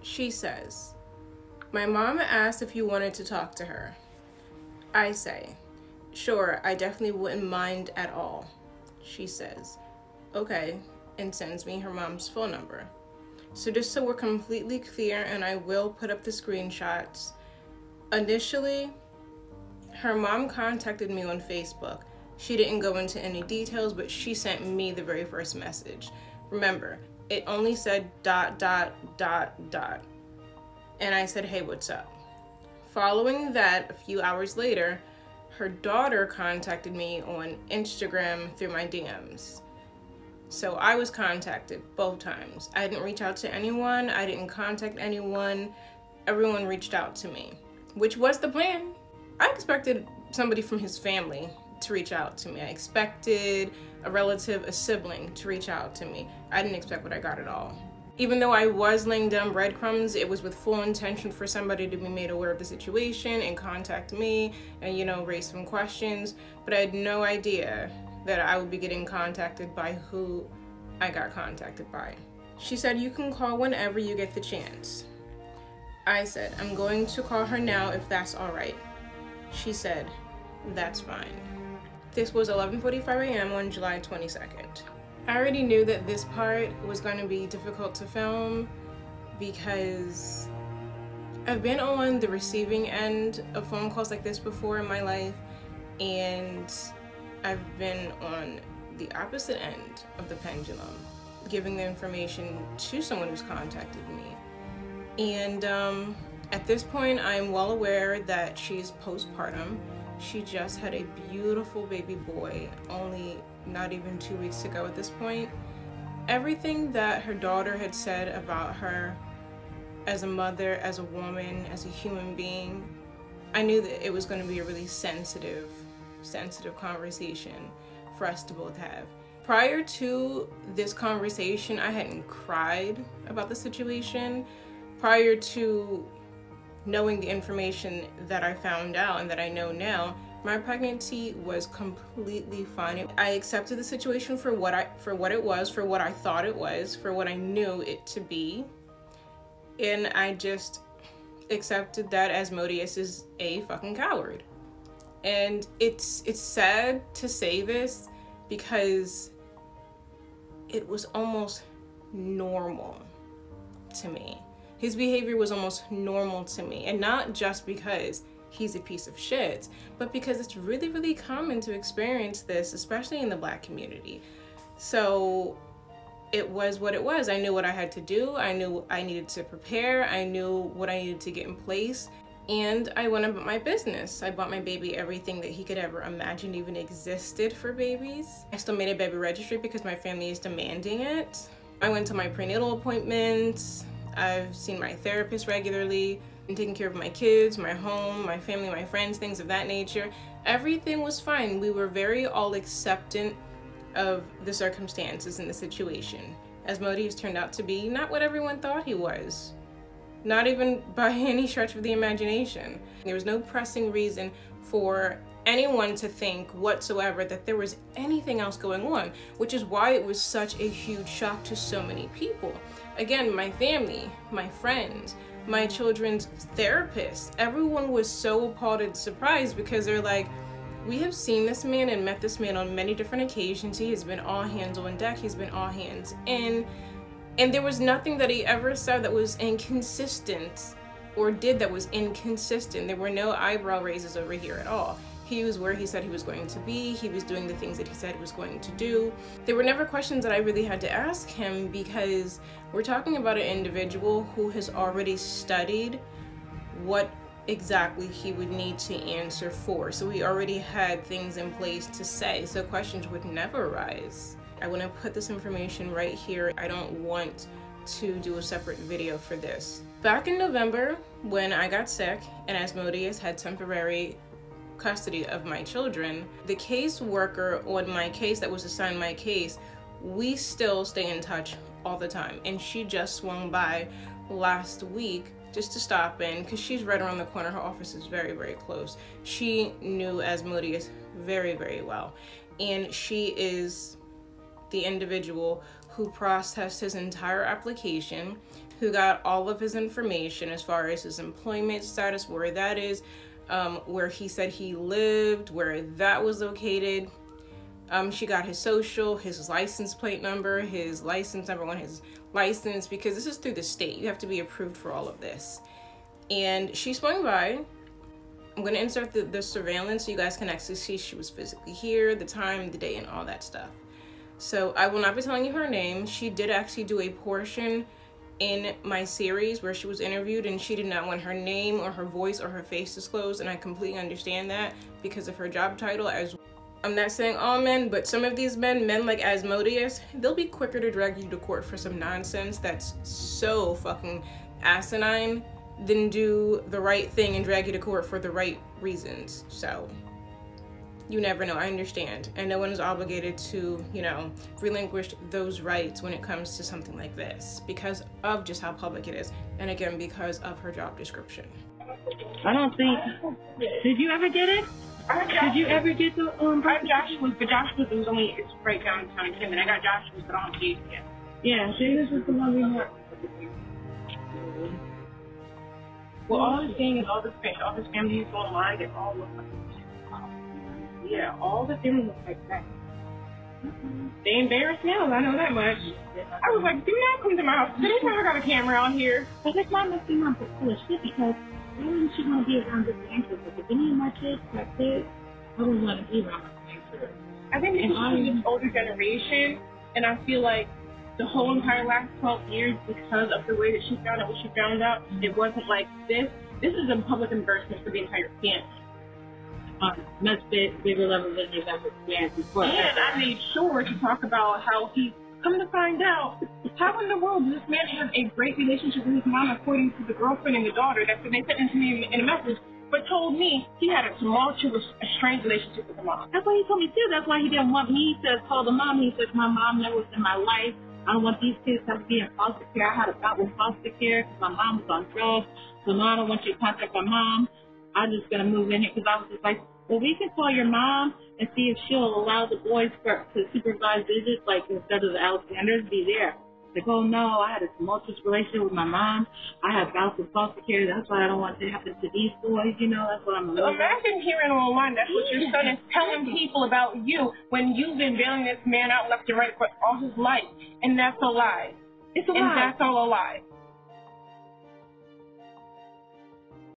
She says, "My mom asked if you wanted to talk to her." I say, "Sure, I definitely wouldn't mind at all." She says, "Okay," and sends me her mom's phone number. So just so we're completely clear, and I will put up the screenshots, initially, her mom contacted me on Facebook. She didn't go into any details, but she sent me the very first message. Remember, it only said ... And I said, "Hey, what's up?" Following that, a few hours later, her daughter contacted me on Instagram through my DMs. So I was contacted both times. I didn't reach out to anyone. I didn't contact anyone. Everyone reached out to me, which was the plan. I expected somebody from his family to reach out to me. I expected a relative, a sibling to reach out to me. I didn't expect what I got at all. Even though I was laying down breadcrumbs, it was with full intention for somebody to be made aware of the situation and contact me and, raise some questions. But I had no idea that I would be getting contacted by who I got contacted by. She said, "You can call whenever you get the chance." I said, "I'm going to call her now if that's all right." She said, "That's fine." This was 11:45 a.m. on July 22nd. I already knew that this part was going to be difficult to film because I've been on the receiving end of phone calls like this before in my life, and I've been on the opposite end of the pendulum, giving the information to someone who's contacted me. And at this point, I'm well aware that she's postpartum. She just had a beautiful baby boy, only not even 2 weeks ago at this point. Everything that her daughter had said about her as a mother, as a woman, as a human being, I knew that it was going to be a really sensitive conversation for us to both have. Prior to this conversation, I hadn't cried about the situation. Prior to knowing the information that I found out and that I know now, my pregnancy was completely fine. I accepted the situation for what it was, for what I thought it was, for what I knew it to be. And I just accepted that Asmodeus is a fucking coward. And it's sad to say this because it was almost normal to me. His behavior was almost normal to me, and not just because he's a piece of shit, but because it's really, really common to experience this, especially in the Black community. So it was what it was. I knew what I had to do. I knew I needed to prepare. I knew what I needed to get in place. And I went about my business. I bought my baby everything that he could ever imagine even existed for babies. I still made a baby registry because my family is demanding it. I went to my prenatal appointments. I've seen my therapist regularly, and taking care of my kids, my home, my family, my friends, things of that nature. Everything was fine. We were very all acceptant of the circumstances and the situation. Asmodeus turned out to be not what everyone thought he was. Not even by any stretch of the imagination. There was no pressing reason for anyone to think whatsoever that there was anything else going on, which is why it was such a huge shock to so many people. Again, my family, my friends, my children's therapist, everyone was so appalled and surprised because they're like, "We have seen this man and met this man on many different occasions. He has been all hands on deck. He's been all hands in. And there was nothing that he ever said that was inconsistent or did that was inconsistent. There were no eyebrow raises over here at all. He was where he said he was going to be. He was doing the things that he said he was going to do. There were never questions that I really had to ask him because we're talking about an individual who has already studied what exactly he would need to answer for. So we already had things in place to say, so questions would never arise. I want to put this information right here. I don't want to do a separate video for this. Back in November, when I got sick and Asmodeus had temporary custody of my children, the caseworker on my case that was assigned my case, we still stay in touch all the time. And she just swung by last week just to stop in because she's right around the corner. Her office is very, very close. She knew Asmodeus very, very well. And she is the individual who processed his entire application, who got all of his information as far as his employment status, where that is, where he said he lived, where that was located. She got his social, his license plate number, his license number on his license, because this is through the state. You have to be approved for all of this. And she swung by. I'm going to insert the surveillance so you guys can actually see she was physically here, the time, the day, and all that stuff. So I will not be telling you her name. She did actually do a portion in my series where she was interviewed, and she did not want her name or her voice or her face disclosed, and I completely understand that because of her job title. As I'm not saying all men, but some of these men like Asmodeus, they'll be quicker to drag you to court for some nonsense that's so fucking asinine than do the right thing and drag you to court for the right reasons. So you never know. I understand, and no one is obligated to, you know, relinquish those rights when it comes to something like this because of just how public it is, and again because of her job description. I don't think. Did you ever get it? Did you ever get the I got Joshua's, but Joshua's was only, it's right down in County Kim, and I got Joshua's, but I don't see it yet. Yeah, see, this is the one we want. Well, all I'm saying is all this family who's online, they all look like this. Yeah, all the family look like that. They embarrassed now, I know that much. I was like, do not come to my house. Did they tell her I got a camera on here? I guess my must be mom for full of shit because why wouldn't she want to be around this gangster? But if any of my kids got kids, I wouldn't want to be around my gangster. I think it's from this older generation, and I feel like the whole entire last 12 years, because of the way that she found out what she found out, it wasn't like this. This is a public embarrassment for the entire family. Much bigger level than you've ever experienced before. And I made sure to talk about how he, come to find out, how in the world does this man have a great relationship with his mom according to the girlfriend and the daughter that they sent into me in a message, but told me he had a tumultuous, estranged relationship with the mom. That's what he told me too. That's why he didn't want me to call the mom. He said, my mom never was in my life. I don't want these kids to be in foster care. I had a bout with foster care because my mom was on drugs. So now I don't want you to contact my mom. I'm just going to move in here because I was just like, well, we can call your mom and see if she'll allow the boys to supervise visits, like instead of the Alexanders, be there. Like, oh no, I had a tumultuous relationship with my mom. I had bouts with foster care. That's why I don't want it to happen to these boys. You know, that's what I'm. So imagine hearing online that's what your son is telling people about you when you've been bailing this man out left and right for all his life, and that's a lie. It's a lie. And that's all a lie.